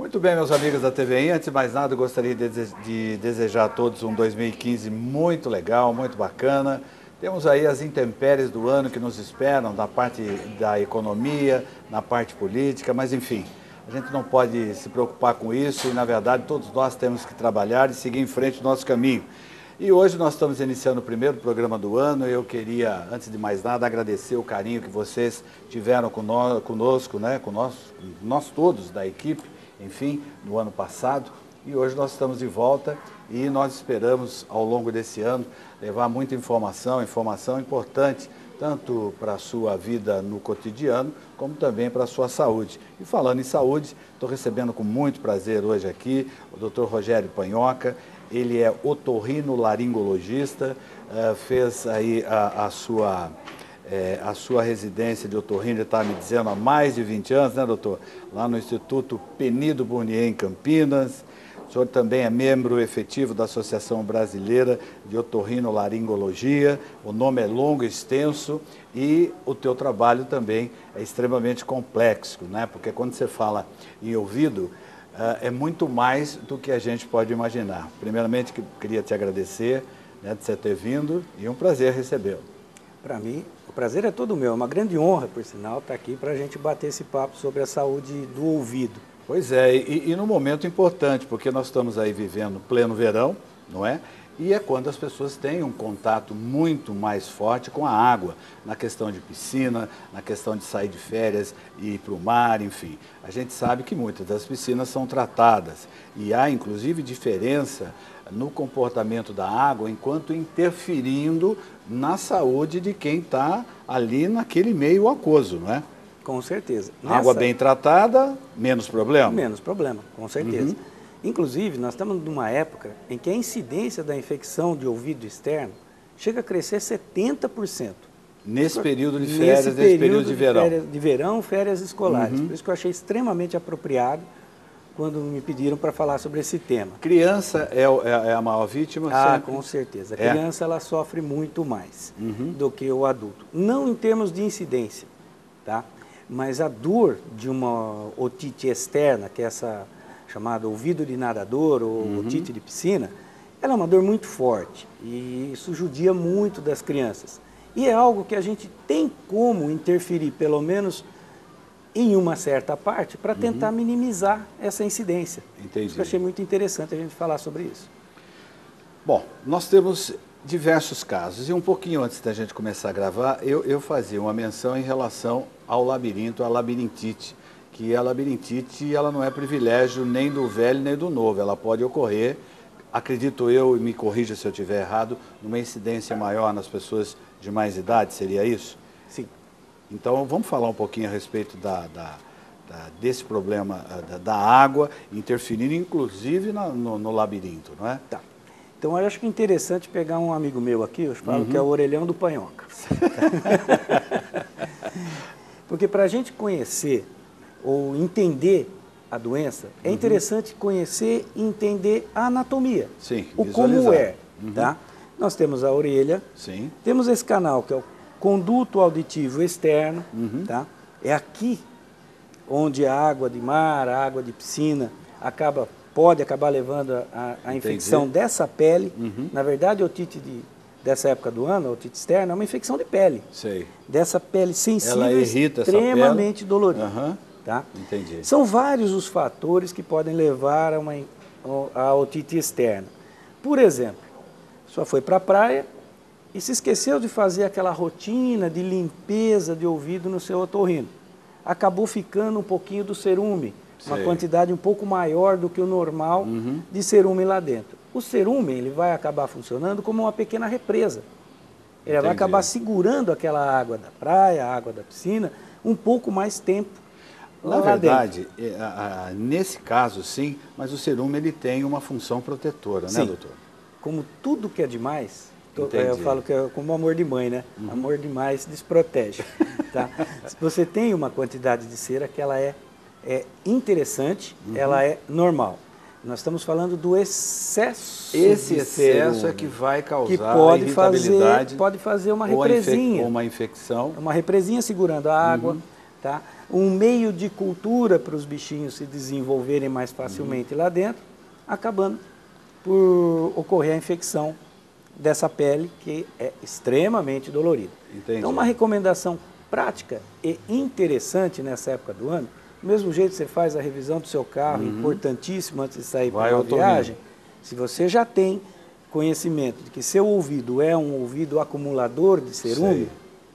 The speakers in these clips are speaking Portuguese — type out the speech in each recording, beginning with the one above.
Muito bem, meus amigos da TVI, antes de mais nada, eu gostaria de desejar a todos um 2015 muito legal, muito bacana. Temos aí as intempéries do ano que nos esperam, na parte da economia, na parte política, mas enfim, a gente não pode se preocupar com isso e, na verdade, todos nós temos que trabalhar e seguir em frente o nosso caminho. E hoje nós estamos iniciando o primeiro programa do ano e eu queria, antes de mais nada, agradecer o carinho que vocês tiveram conosco, né, com nós todos da equipe, enfim, no ano passado. E hoje nós estamos de volta e nós esperamos, ao longo desse ano, levar muita informação importante, tanto para a sua vida no cotidiano, como também para a sua saúde. E falando em saúde, estou recebendo com muito prazer hoje aqui o Dr. Rogério Panhoca. Ele é otorrinolaringologista, fez aí a sua residência de otorrino, ele está me dizendo, há mais de 20 anos, né, doutor? Lá no Instituto Penido Burnier, em Campinas. O senhor também é membro efetivo da Associação Brasileira de Otorrinolaringologia. O nome é longo e extenso e o teu trabalho também é extremamente complexo, né? Porque quando você fala em ouvido, é muito mais do que a gente pode imaginar. Primeiramente, queria te agradecer, né, de você ter vindo e um prazer recebê-lo. Para mim, o prazer é todo meu. É uma grande honra, por sinal, estar aqui para a gente bater esse papo sobre a saúde do ouvido. Pois é, e num momento importante, porque nós estamos aí vivendo pleno verão, não é? E é quando as pessoas têm um contato muito mais forte com a água, na questão de piscina, na questão de sair de férias e ir para o mar, enfim. A gente sabe que muitas das piscinas são tratadas e há inclusive diferença no comportamento da água enquanto interferindo na saúde de quem está ali naquele meio aquoso, não é? Com certeza. Água bem tratada, menos problema? Menos problema, com certeza. Inclusive, nós estamos numa época em que a incidência da infecção de ouvido externo chega a crescer 70%. Nesse período de férias, nesse período de verão. De verão, férias escolares. Por isso que eu achei extremamente apropriado quando me pediram para falar sobre esse tema. Criança é a maior vítima? Ah, sempre? Com certeza. A criança ela sofre muito mais do que o adulto. Não em termos de incidência, tá? Mas a dor de uma otite externa, que é essa chamada ouvido de nadador ou otite de piscina, ela é uma dor muito forte e isso judia muito das crianças. E é algo que a gente tem como interferir, pelo menos em uma certa parte, para tentar minimizar essa incidência. Entendi. Eu achei muito interessante a gente falar sobre isso. Bom, nós temos diversos casos e um pouquinho antes da gente começar a gravar, eu fazia uma menção em relação ao labirinto, à labirintite, que a labirintite ela não é privilégio nem do velho nem do novo, ela pode ocorrer, acredito eu, e me corrija se eu estiver errado, numa incidência maior nas pessoas de mais idade, seria isso? Sim. Então vamos falar um pouquinho a respeito desse problema da água, interferindo inclusive no labirinto, não é? Tá. Então, eu acho que é interessante pegar um amigo meu aqui, eu falo que é o orelhão do Panhoca. Porque para a gente conhecer ou entender a doença, é interessante conhecer e entender a anatomia. Sim, o como é, tá? Nós temos a orelha, sim, temos esse canal que é o conduto auditivo externo, tá? É aqui onde a água de mar, a água de piscina pode acabar levando a infecção dessa pele. Na verdade, a otite dessa época do ano, a otite externa, é uma infecção de pele. Sei. Dessa pele sensível, ela irrita extremamente dolorida. Tá? Entendi. São vários os fatores que podem levar a otite externa. Por exemplo, só foi para a praia e se esqueceu de fazer aquela rotina de limpeza de ouvido no seu otorrino. Acabou ficando um pouquinho do cerume, uma quantidade um pouco maior do que o normal de cerume lá dentro. O cerume ele vai acabar funcionando como uma pequena represa. Ele vai acabar segurando aquela água da praia, a água da piscina, um pouco mais tempo. Na verdade, nesse caso sim, mas o cerume ele tem uma função protetora, né, doutor? Como tudo que é demais, eu falo que é como amor de mãe, né? Amor demais desprotege. Tá? Se você tem uma quantidade de cera que ela é interessante, ela é normal. Nós estamos falando do excesso. Esse de excesso cerume, é que vai causar que pode irritabilidade, pode fazer uma represinha. ou uma infecção. Uma represinha segurando a água. tá? Um meio de cultura para os bichinhos se desenvolverem mais facilmente lá dentro, acabando por ocorrer a infecção dessa pele que é extremamente dolorida. Entendi. Então, uma recomendação prática e interessante nessa época do ano, do mesmo jeito que você faz a revisão do seu carro, importantíssimo antes de sair para uma viagem, se você já tem conhecimento de que seu ouvido é um ouvido acumulador de cerume,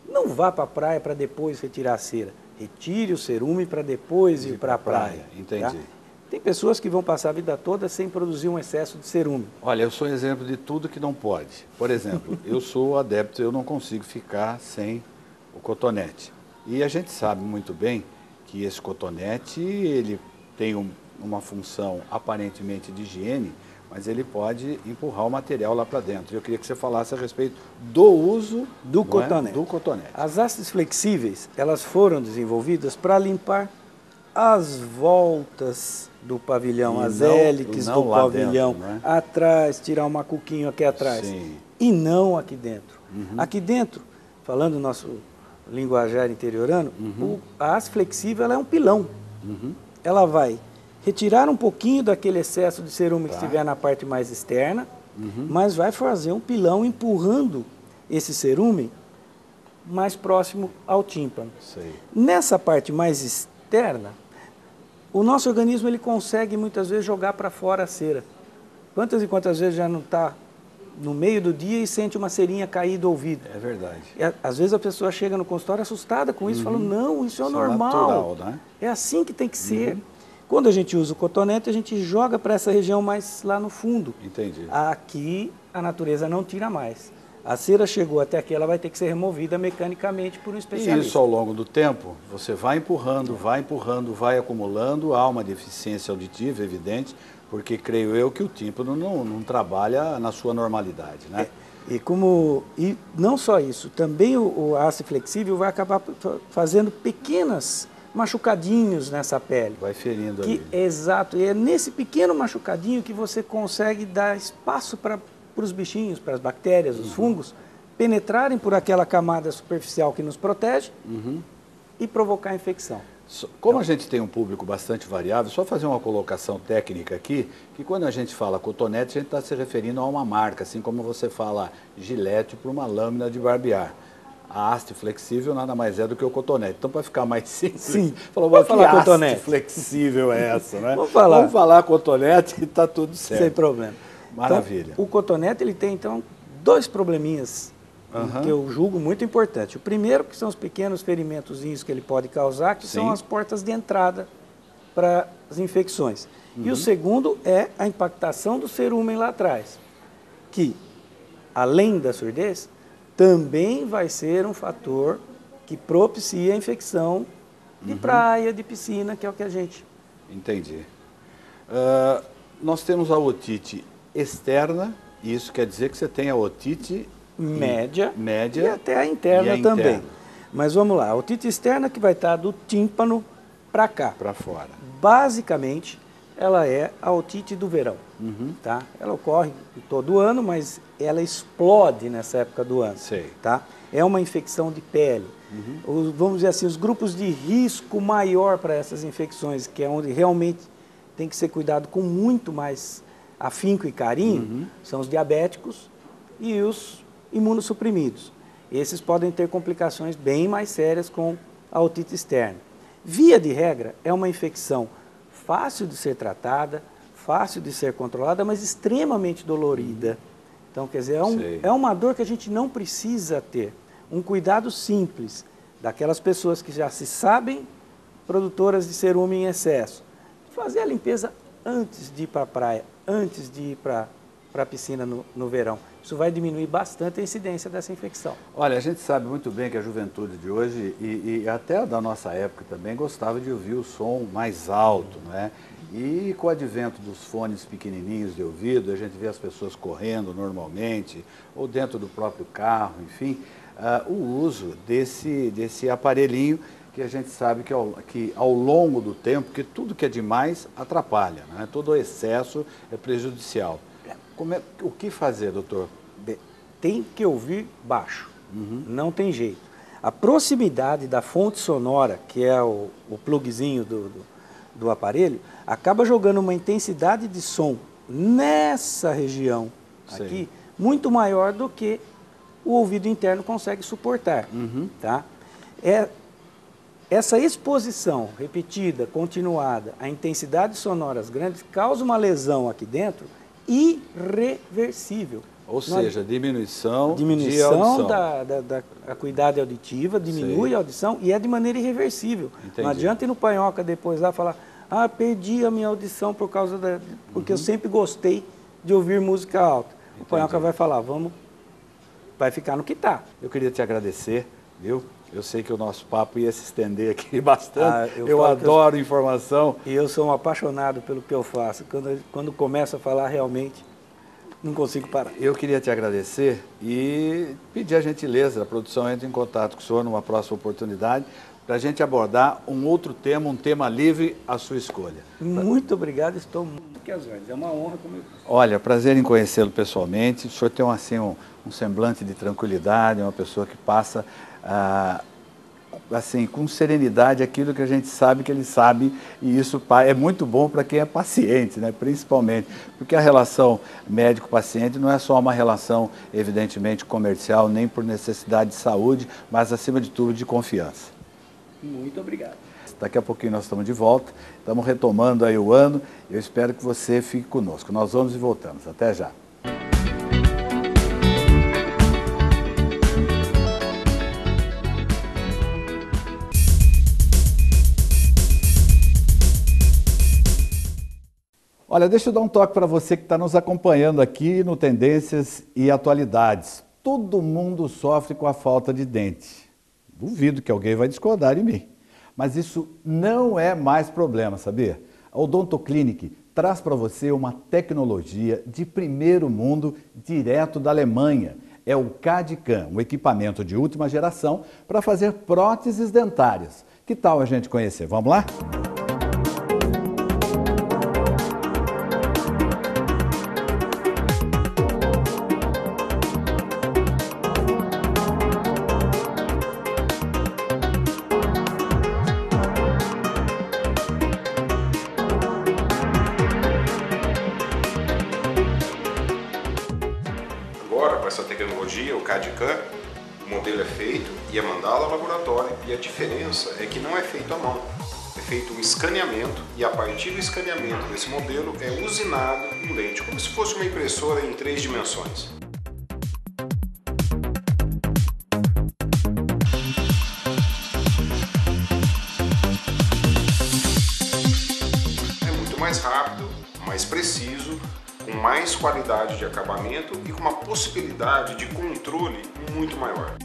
não vá para a praia para depois retirar a cera. Retire o cerume para depois ir para a praia. Entendi. Tá? Tem pessoas que vão passar a vida toda sem produzir um excesso de cerume. Olha, eu sou exemplo de tudo que não pode. Por exemplo, eu sou adepto, eu não consigo ficar sem o cotonete. E a gente sabe muito bem que esse cotonete, ele tem uma função aparentemente de higiene, mas ele pode empurrar o material lá para dentro. Eu queria que você falasse a respeito do uso do cotonete. Do cotonete. As hastes flexíveis, elas foram desenvolvidas para limpar as voltas do pavilhão, as hélices do pavilhão, dentro, né? Atrás, tirar um macuquinho aqui atrás. Sim. E não aqui dentro. Aqui dentro, falando o nosso linguajar interiorano, a haste flexível ela é um pilão. Ela vai retirar um pouquinho daquele excesso de cerume que estiver na parte mais externa, mas vai fazer um pilão empurrando esse cerume mais próximo ao tímpano. Sei. Nessa parte mais externa, o nosso organismo ele consegue muitas vezes jogar para fora a cera. Quantas e quantas vezes já não está no meio do dia e sente uma cerinha cair do ouvido? É verdade. E, às vezes a pessoa chega no consultório assustada com isso, falando, não, isso é normal. Natural, né? É assim que tem que ser. Quando a gente usa o cotonete, a gente joga para essa região mais lá no fundo. Entendi. Aqui a natureza não tira mais. A cera chegou até aqui, ela vai ter que ser removida mecanicamente por um especialista. E isso ao longo do tempo, você vai empurrando, vai acumulando, há uma deficiência auditiva evidente, porque creio eu que o tímpano não trabalha na sua normalidade, né? E não só isso, também a haste flexível vai acabar fazendo pequenas machucadinhos nessa pele. Vai ferindo ali. Exato, e é nesse pequeno machucadinho que você consegue dar espaço para os bichinhos, para as bactérias, os fungos, penetrarem por aquela camada superficial que nos protege e provocar a infecção. Como a gente tem um público bastante variável, só fazer uma colocação técnica aqui, que quando a gente fala cotonete, a gente está se referindo a uma marca, assim como você fala Gillette para uma lâmina de barbear. A haste flexível nada mais é do que o cotonete. Então, para ficar mais simples, vamos falar que cotonete. Haste flexível é essa, né? Vamos falar cotonete e está tudo certo. Sem problema. Maravilha. Então, o cotonete ele tem, então, dois probleminhas que eu julgo muito importante. O primeiro, que são os pequenos ferimentozinhos que ele pode causar, que são as portas de entrada para as infecções. E o segundo é a impactação do cerumen lá atrás, que, além da surdez, também vai ser um fator que propicia a infecção de praia, de piscina, que é o que a gente... Entendi. Nós temos a otite externa, e isso quer dizer que você tem a otite média e até a interna também. Mas vamos lá, a otite externa que vai estar do tímpano para cá. Para fora. Basicamente, ela é a otite do verão. Tá? Ela ocorre todo ano, mas ela explode nessa época do ano. Sei. Tá? É uma infecção de pele. Vamos dizer assim, os grupos de risco maior para essas infecções, que é onde realmente tem que ser cuidado com muito mais afinco e carinho, são os diabéticos e os imunossuprimidos. Esses podem ter complicações bem mais sérias com a otite externa. Via de regra, é uma infecção fácil de ser tratada, fácil de ser controlada, mas extremamente dolorida. Então, quer dizer, é uma dor que a gente não precisa ter. Um cuidado simples daquelas pessoas que já se sabem produtoras de cerume em excesso. Fazer a limpeza antes de ir para a praia, antes de ir para a piscina no verão. Isso vai diminuir bastante a incidência dessa infecção. Olha, a gente sabe muito bem que a juventude de hoje, e até da nossa época também, gostava de ouvir o som mais alto, né? E com o advento dos fones pequenininhos de ouvido, a gente vê as pessoas correndo normalmente, ou dentro do próprio carro, enfim, o uso desse aparelhinho que a gente sabe que ao longo do tempo, que tudo que é demais atrapalha, né? Todo excesso é prejudicial. O que fazer, doutor? Tem que ouvir baixo, não tem jeito. A proximidade da fonte sonora, que é o plugzinho do aparelho, acaba jogando uma intensidade de som nessa região aqui, muito maior do que o ouvido interno consegue suportar. Tá? Essa exposição repetida, continuada, a intensidades sonoras grandes, causa uma lesão aqui dentro irreversível. Ou seja, diminuição de audição. Da acuidade auditiva, diminui a audição e é de maneira irreversível. Entendi. Não adianta ir no Panhoca depois lá falar, perdi a minha audição por causa porque eu sempre gostei de ouvir música alta. O Panhoca vai falar, vai ficar no que está. Eu queria te agradecer, viu? Eu sei que o nosso papo ia se estender aqui bastante. Eu adoro informação. E eu sou um apaixonado pelo que eu faço. Quando começo a falar, realmente, não consigo parar. Eu queria te agradecer e pedir a gentileza, a produção entre em contato com o senhor numa próxima oportunidade, para a gente abordar um outro tema, um tema livre à sua escolha. Muito obrigado, estou muito que às vezes. É uma honra comigo. Olha, prazer em conhecê-lo pessoalmente. O senhor tem um semblante de tranquilidade, uma pessoa que passa assim, com serenidade aquilo que a gente sabe que ele sabe, e isso é muito bom para quem é paciente, né? Principalmente, porque a relação médico-paciente não é só uma relação evidentemente comercial, nem por necessidade de saúde, mas acima de tudo de confiança. Muito obrigado. Daqui a pouquinho nós estamos de volta, estamos retomando aí o ano, eu espero que você fique conosco. Nós vamos e voltamos. Até já. Olha, deixa eu dar um toque para você que está nos acompanhando aqui no Tendências e Atualidades. Todo mundo sofre com a falta de dente. Duvido que alguém vai discordar de mim. Mas isso não é mais problema, sabia? A Odontoclinic traz para você uma tecnologia de primeiro mundo direto da Alemanha. É o CAD/CAM, um equipamento de última geração para fazer próteses dentárias. Que tal a gente conhecer? Vamos lá? Essa tecnologia, o CAD/CAM, o modelo é feito e é mandado ao laboratório, e a diferença é que não é feito à mão, é feito um escaneamento, e a partir do escaneamento desse modelo é usinado em lente, como se fosse uma impressora em 3 dimensões. É muito mais rápido, mais preciso, com mais qualidade de acabamento e com uma possibilidade de controle muito maior.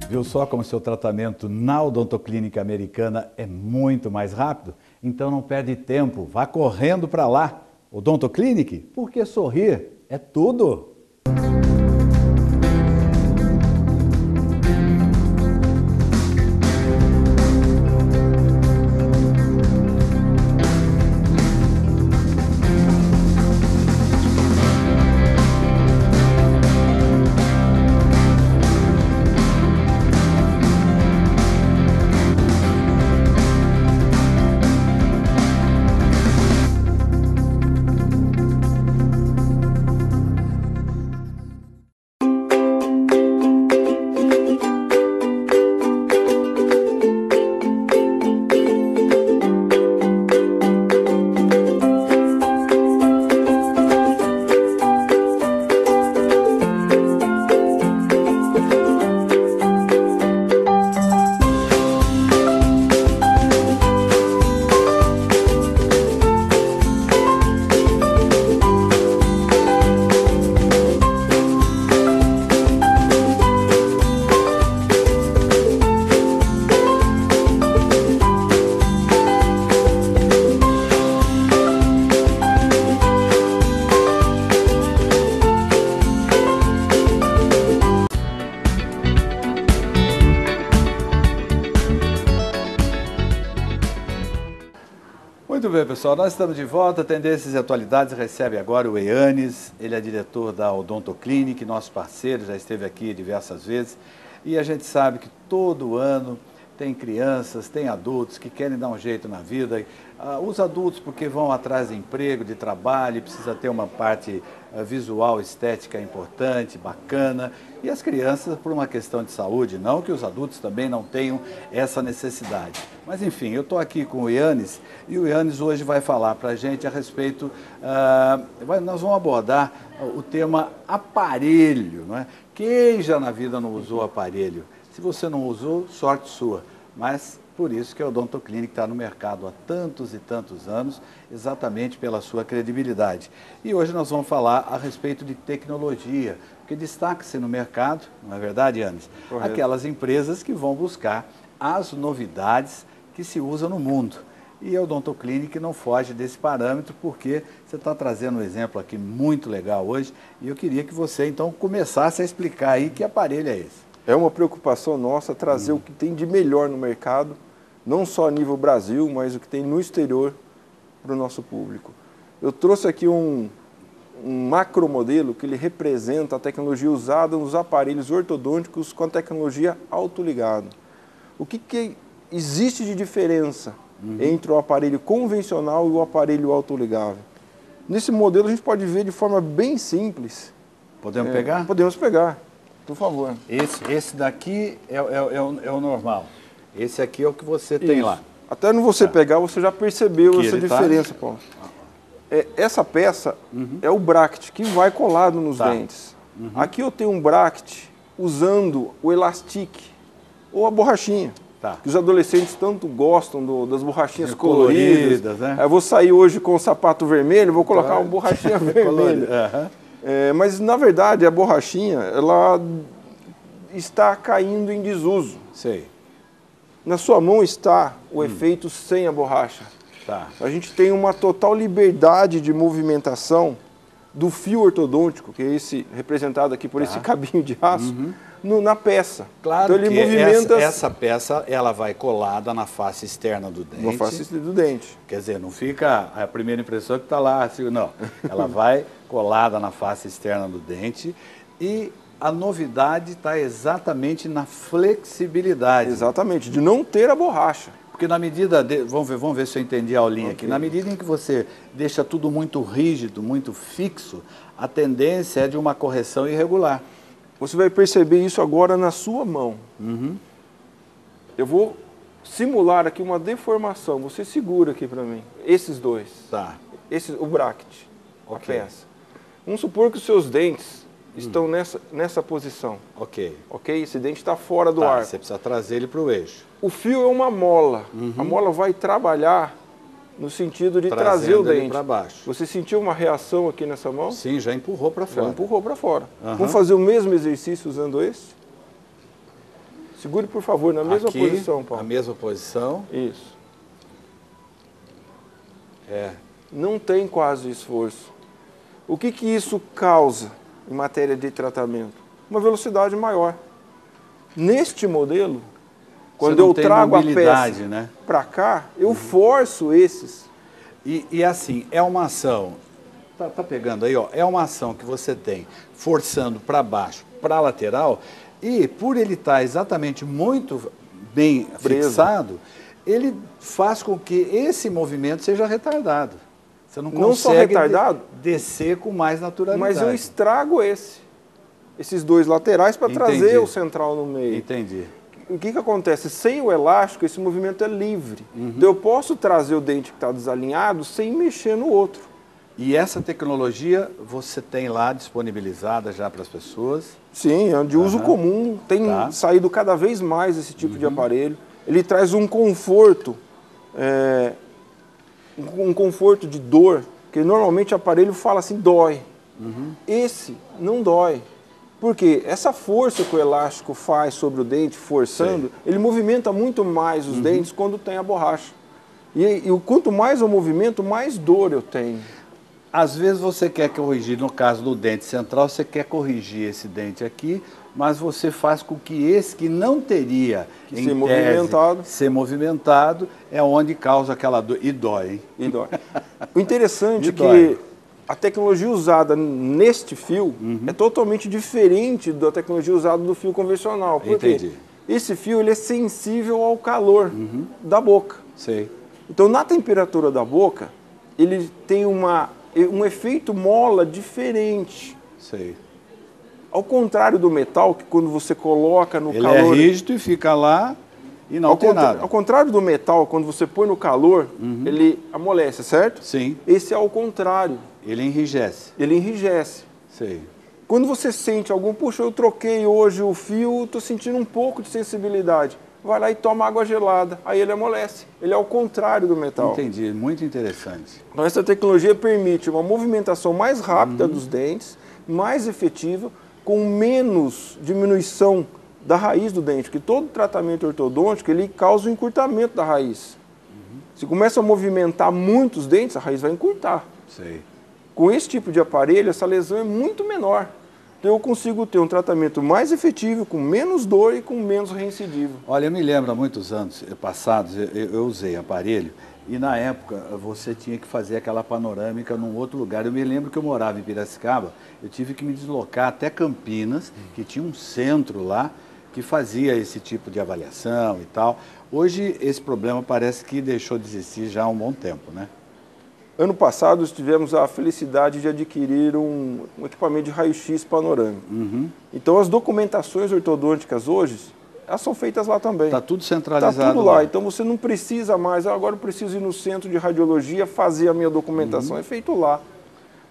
Viu só como seu tratamento na Odontoclínica Americana é muito mais rápido? Então não perde tempo, vá correndo para lá. Odontoclinic, porque sorrir é tudo. Muito bem, pessoal, nós estamos de volta. Tendências e Atualidades recebe agora o Eanes, ele é diretor da Odontoclinic, nosso parceiro, já esteve aqui diversas vezes. E a gente sabe que todo ano tem crianças, tem adultos que querem dar um jeito na vida. Os adultos porque vão atrás de emprego, de trabalho, precisa ter uma parte visual, estética importante, bacana. E as crianças por uma questão de saúde, não que os adultos também não tenham essa necessidade. Mas enfim, eu estou aqui com o Eanes e o Eanes hoje vai falar para a gente a respeito, nós vamos abordar o tema aparelho, não é? Quem já na vida não usou aparelho? Se você não usou, sorte sua, mas por isso que a Odontoclinic está no mercado há tantos e tantos anos, exatamente pela sua credibilidade. E hoje nós vamos falar a respeito de tecnologia, porque destaca-se no mercado, não é verdade, Eanes? Correto. Aquelas empresas que vão buscar as novidades que se usam no mundo. E a Odontoclinic não foge desse parâmetro, porque você está trazendo um exemplo aqui muito legal hoje, e eu queria que você então começasse a explicar aí que aparelho é esse. É uma preocupação nossa trazer o que tem de melhor no mercado, não só a nível Brasil, mas o que tem no exterior para o nosso público. Eu trouxe aqui um macromodelo que ele representa a tecnologia usada nos aparelhos ortodônticos com a tecnologia autoligado. O que existe de diferença entre o aparelho convencional e o aparelho autoligável? Nesse modelo a gente pode ver de forma bem simples. Podemos pegar? Podemos pegar, por favor. Esse daqui é o normal. Esse aqui é o que você tem lá. Até no você pegar, você já percebeu Que essa ele diferença, Paulo. Essa peça é o bracket que vai colado nos dentes. Aqui eu tenho um bracket usando o elastic ou a borrachinha. Tá. Que os adolescentes tanto gostam das borrachinhas coloridas. Né? Eu vou sair hoje com o sapato vermelho, vou colocar uma borrachinha vermelha. Mas, na verdade, a borrachinha ela está caindo em desuso. Sei. Na sua mão está o efeito sem a borracha. Tá. A gente tem uma total liberdade de movimentação do fio ortodôntico, que é esse representado aqui por esse cabinho de aço, na peça. Claro, então, ele que movimenta essa peça ela vai colada na face externa do dente. na face do dente. Quer dizer, não fica a primeira impressão que está lá, assim, não. Ela vai colada na face externa do dente e a novidade está exatamente na flexibilidade. Exatamente, de não ter a borracha. Porque na medida, vamos ver se eu entendi a aulinha aqui, na medida em que você deixa tudo muito rígido, muito fixo, a tendência é de uma correção irregular. Você vai perceber isso agora na sua mão. Eu vou simular aqui uma deformação. Você segura aqui para mim. Esses dois. Tá. O bracket. A peça. Vamos supor que os seus dentes estão nessa posição. Ok. Ok? Esse dente está fora do ar. Você precisa trazer ele para o eixo. O fio é uma mola. A mola vai trabalhar no sentido de trazer o dente para baixo. Você sentiu uma reação aqui nessa mão? Sim, já empurrou para fora. Já empurrou para fora. Vamos fazer o mesmo exercício usando esse? Segure, por favor, na mesma posição, Paulo. Na mesma posição. Isso. Não tem quase esforço. O que isso causa em matéria de tratamento? Uma velocidade maior. Neste modelo, quando eu trago a peça para cá, eu forço esses. E assim, é uma ação, tá pegando aí, ó, é uma ação que você tem forçando para baixo, para a lateral, e por ele estar exatamente muito bem fixado, ele faz com que esse movimento seja retardado. Você não consegue descer com mais naturalidade. Mas eu estrago esses dois laterais para trazer o central no meio. Entendi. O que acontece? Sem o elástico, esse movimento é livre. Então eu posso trazer o dente que está desalinhado sem mexer no outro. E essa tecnologia você tem lá disponibilizada já para as pessoas? Sim, é de uso comum. Tem saído cada vez mais esse tipo de aparelho. Ele traz um conforto, de dor, que normalmente o aparelho fala assim, dói. Esse não dói. Porque essa força que o elástico faz sobre o dente, forçando, ele movimenta muito mais os dentes quando tem a borracha. E quanto mais o movimento, mais dor eu tenho. Às vezes você quer corrigir, no caso do dente central, você quer corrigir esse dente aqui, mas você faz com que esse que não teria que ser movimentado é onde causa aquela dor. E dói, hein? E dói. O interessante é que a tecnologia usada neste fio é totalmente diferente da tecnologia usada do fio convencional. Por quê? Esse fio ele é sensível ao calor da boca. Sei. Então, na temperatura da boca, ele tem um efeito mola diferente. Sei. Ao contrário do metal, que quando você coloca no calor... Ele é rígido e fica lá e não tem nada. Ao contrário do metal, quando você põe no calor, ele amolece, certo? Sim. Esse é ao contrário. Ele enrijece. Ele enrijece. Sei. Quando você sente puxa, eu troquei hoje o fio, estou sentindo um pouco de sensibilidade. Vai lá e toma água gelada, aí ele amolece. Ele é ao contrário do metal. Entendi, muito interessante. Então, essa tecnologia permite uma movimentação mais rápida dos dentes, mais efetiva, com menos diminuição da raiz do dente, porque todo tratamento ortodôntico ele causa um encurtamento da raiz. Se começa a movimentar muitos dentes, a raiz vai encurtar. Sei. Com esse tipo de aparelho, essa lesão é muito menor. Então eu consigo ter um tratamento mais efetivo, com menos dor e com menos reincidivo. Olha, eu me lembro, há muitos anos passados, eu usei aparelho e na época você tinha que fazer aquela panorâmica num outro lugar. Eu me lembro que eu morava em Piracicaba, eu tive que me deslocar até Campinas, que tinha um centro lá que fazia esse tipo de avaliação e tal. Hoje esse problema parece que deixou de existir já há um bom tempo, né? Ano passado tivemos a felicidade de adquirir um equipamento de raio-x panorâmico. Então as documentações ortodônticas hoje, elas são feitas lá também. Está tudo centralizado. Está tudo lá. Então você não precisa mais, agora eu preciso ir no centro de radiologia fazer a minha documentação. É feito lá.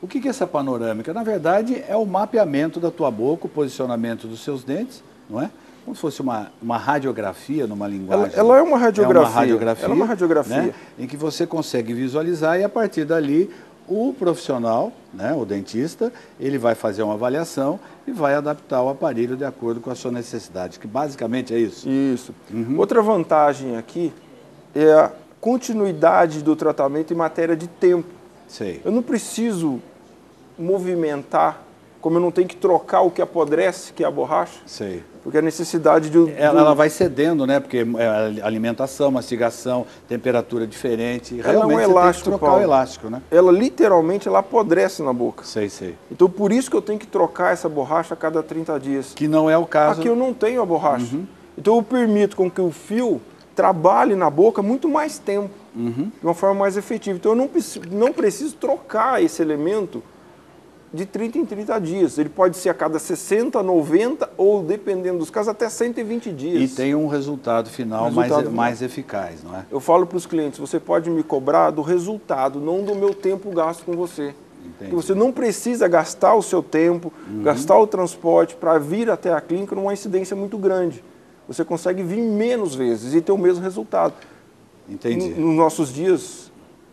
O que é essa panorâmica? Na verdade é o mapeamento da tua boca, o posicionamento dos seus dentes, não é? Como se fosse uma radiografia numa linguagem. Ela é uma radiografia. É uma radiografia. Ela é uma radiografia. Né? Em que você consegue visualizar e a partir dali o profissional, né, o dentista, ele vai fazer uma avaliação e vai adaptar o aparelho de acordo com a sua necessidade, que basicamente é isso. Isso. Outra vantagem aqui é a continuidade do tratamento em matéria de tempo. Sei. Eu não preciso movimentar, como eu não tenho que trocar o que apodrece, que é a borracha. Sei. Porque a necessidade de... Ela vai cedendo, né? Porque alimentação, mastigação, temperatura diferente. Ela é um elástico, você tem que trocar Paulo. o elástico, né? Ela literalmente apodrece na boca. Sei, sei. Então por isso que eu tenho que trocar essa borracha a cada 30 dias. Que não é o caso... Aqui eu não tenho a borracha. Então eu permito com que o fio trabalhe na boca muito mais tempo, de uma forma mais efetiva. Então eu não preciso trocar esse elemento de 30 em 30 dias. Ele pode ser a cada 60, 90 ou, dependendo dos casos, até 120 dias. E tem um resultado final mais eficaz, não é? Eu falo para os clientes, você pode me cobrar do resultado, não do meu tempo gasto com você. Porque você não precisa gastar o seu tempo, gastar o transporte para vir até a clínica numa incidência muito grande. Você consegue vir menos vezes e ter o mesmo resultado. Entendi. Nos nossos dias...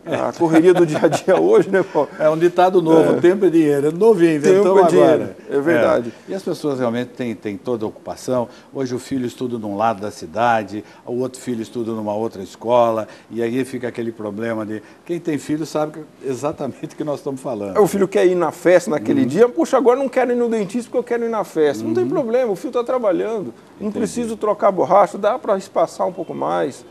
A correria do dia a dia hoje, né, Paulo? É um ditado novo, tempo é dinheiro. É novinho, inventamos agora. Dinheiro. É verdade. E as pessoas realmente têm toda a ocupação. Hoje o filho estuda num lado da cidade, o outro filho estuda numa outra escola, e aí fica aquele problema de... Quem tem filho sabe exatamente o que nós estamos falando. O filho quer ir na festa naquele dia, puxa, agora não quero ir no dentista porque eu quero ir na festa. Não tem problema, o filho está trabalhando. Não preciso trocar borracha, dá para espaçar um pouco mais.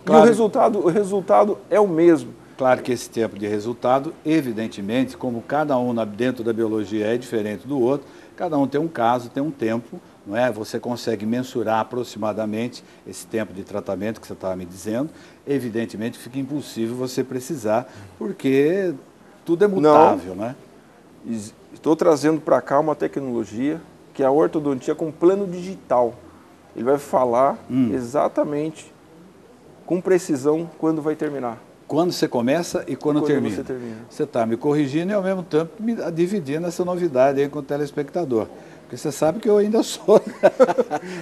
Claro. E o resultado é o mesmo. Claro que esse tempo de resultado, evidentemente, como cada um dentro da biologia é diferente do outro, cada um tem um caso, tem um tempo, não é? Você consegue mensurar aproximadamente esse tempo de tratamento que você estava me dizendo. Evidentemente, fica impossível você precisar, porque tudo é mutável, né? Estou trazendo para cá uma tecnologia que é a ortodontia com plano digital. Ele vai falar exatamente, com precisão, quando vai terminar. Quando você começa e quando termina. Você termina. Você está me corrigindo e ao mesmo tempo me dividindo essa novidade aí com o telespectador. Porque você sabe que eu ainda sou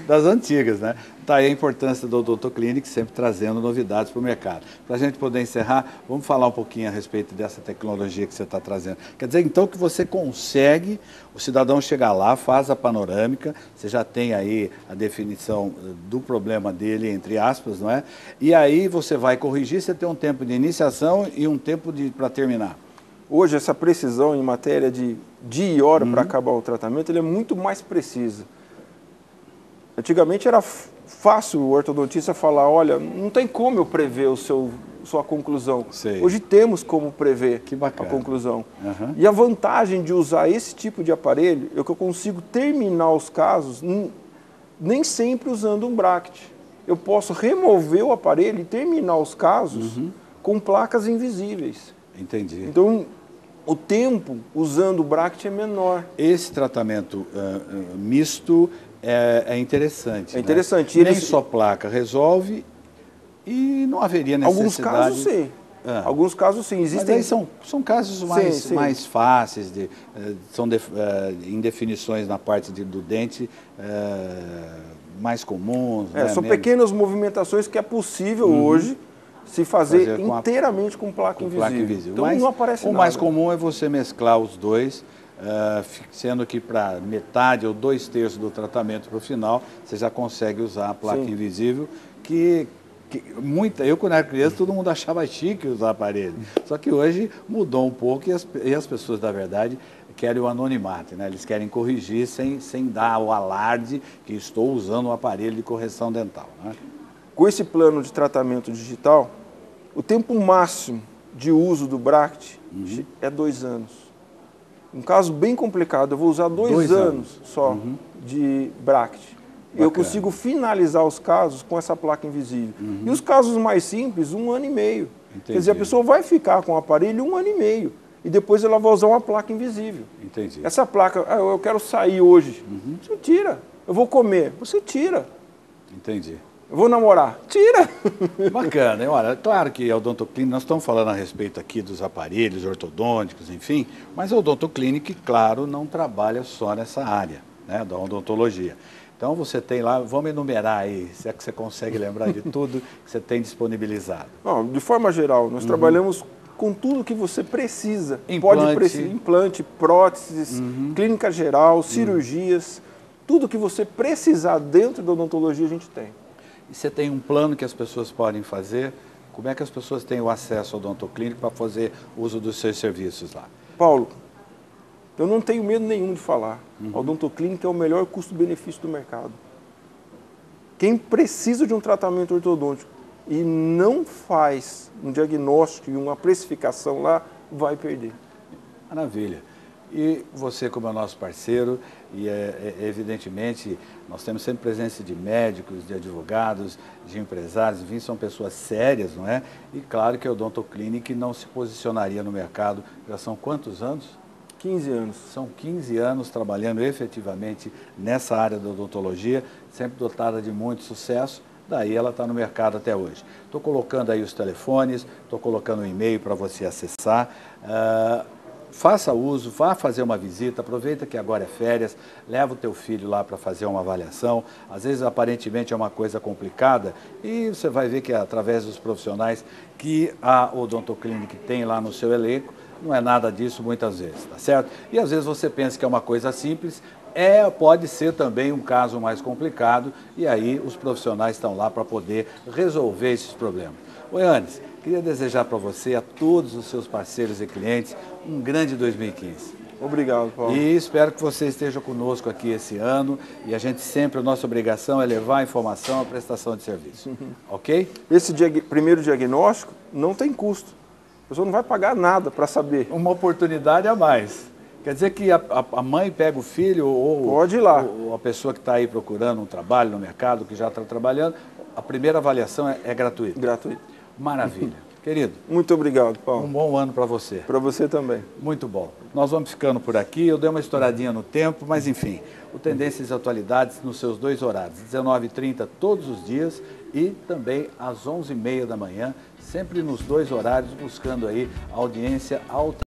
das antigas, né? Tá aí a importância do Odonto Clinic sempre trazendo novidades para o mercado. Para a gente poder encerrar, vamos falar um pouquinho a respeito dessa tecnologia que você está trazendo. Quer dizer, então, que você consegue, o cidadão chegar lá, faz a panorâmica, você já tem aí a definição do problema dele, entre aspas, não é? E aí você vai corrigir, você tem um tempo de iniciação e um tempo para terminar. Hoje, essa precisão em matéria de dia e hora para acabar o tratamento, ele é muito mais precisa. Antigamente era fácil o ortodontista falar, olha, não tem como eu prever sua conclusão. Sei. Hoje temos como prever Que bacana. a conclusão. Uhum. E a vantagem de usar esse tipo de aparelho é que eu consigo terminar os casos nem sempre usando um bracket. Eu posso remover o aparelho e terminar os casos com placas invisíveis. Entendi. Então, o tempo usando o bracket é menor. Esse tratamento misto é interessante. É interessante. Né? Nem só placa resolve e não haveria necessidade... Alguns casos, sim. Alguns casos, sim. Existem... Mas aí são casos mais fáceis, são indefinições na parte do dente mais comuns. Né? São pequenas movimentações que é possível hoje se fazer inteiramente com placa invisível. Então não aparece nada. O mais comum é você mesclar os dois, sendo que para metade ou 2/3 do tratamento para o final, você já consegue usar a placa invisível, eu quando era criança, todo mundo achava chique usar aparelho. Só que hoje mudou um pouco e as pessoas, na verdade, querem o anonimato, né? Eles querem corrigir sem dar o alarde que estou usando um aparelho de correção dental. Né? Com esse plano de tratamento digital, o tempo máximo de uso do bracket é 2 anos. Um caso bem complicado, eu vou usar 2 anos só de bracket. Eu consigo finalizar os casos com essa placa invisível. E os casos mais simples, 1 ano e meio. Entendi. Quer dizer, a pessoa vai ficar com o aparelho 1 ano e meio. E depois ela vai usar uma placa invisível. Entendi. Essa placa, eu quero sair hoje. Você tira. Eu vou comer. Você tira. Entendi. Eu vou namorar. Tira. Bacana. Olha, claro que a Odontoclinic, nós estamos falando a respeito aqui dos aparelhos ortodônticos, enfim, mas a Odontoclinic, claro, não trabalha só nessa área, né, da odontologia. Então você tem lá, vamos enumerar aí, se é que você consegue lembrar de tudo que você tem disponibilizado. Não, de forma geral, nós trabalhamos com tudo que você precisa. Implante. Implante, próteses, clínica geral, cirurgias, tudo que você precisar dentro da odontologia a gente tem. E você tem um plano que as pessoas podem fazer? Como é que as pessoas têm o acesso ao Odontoclinic para fazer uso dos seus serviços lá? Paulo, eu não tenho medo nenhum de falar. A Odontoclinic é o melhor custo-benefício do mercado. Quem precisa de um tratamento ortodôntico e não faz um diagnóstico e uma precificação lá, vai perder. Maravilha. E você, como é nosso parceiro, e evidentemente nós temos sempre presença de médicos, de advogados, de empresários, enfim, são pessoas sérias, não é? E claro que a Odontoclinic não se posicionaria no mercado, já são quantos anos? 15 anos. São 15 anos trabalhando efetivamente nessa área da odontologia, sempre dotada de muito sucesso, daí ela está no mercado até hoje. Estou colocando aí os telefones, estou colocando um e-mail para você acessar. Faça uso, vá fazer uma visita, aproveita que agora é férias, leva o teu filho lá para fazer uma avaliação. Às vezes, aparentemente, é uma coisa complicada e você vai ver que através dos profissionais que a Odontoclinic tem lá no seu elenco, não é nada disso muitas vezes, tá certo? E às vezes você pensa que é uma coisa simples, pode ser também um caso mais complicado e aí os profissionais estão lá para poder resolver esses problemas. Oi, Anis, queria desejar para você, a todos os seus parceiros e clientes, um grande 2015. Obrigado, Paulo. E espero que você esteja conosco aqui esse ano e a gente sempre, a nossa obrigação é levar a informação, a prestação de serviço, ok? Esse primeiro diagnóstico não tem custo. A pessoa não vai pagar nada para saber. Uma oportunidade a mais. Quer dizer que a mãe pega o filho ou, pode ir lá. Ou a pessoa que está aí procurando um trabalho no mercado, que já está trabalhando, a primeira avaliação é gratuita. Gratuita. Maravilha. Querido. Muito obrigado, Paulo. Um bom ano para você. Para você também. Muito bom. Nós vamos ficando por aqui. Eu dei uma estouradinha no tempo, mas enfim. O Tendências e Atualidades nos seus 2 horários, 19h30 todos os dias e também às 11h30 da manhã, sempre nos 2 horários, buscando aí a audiência alta.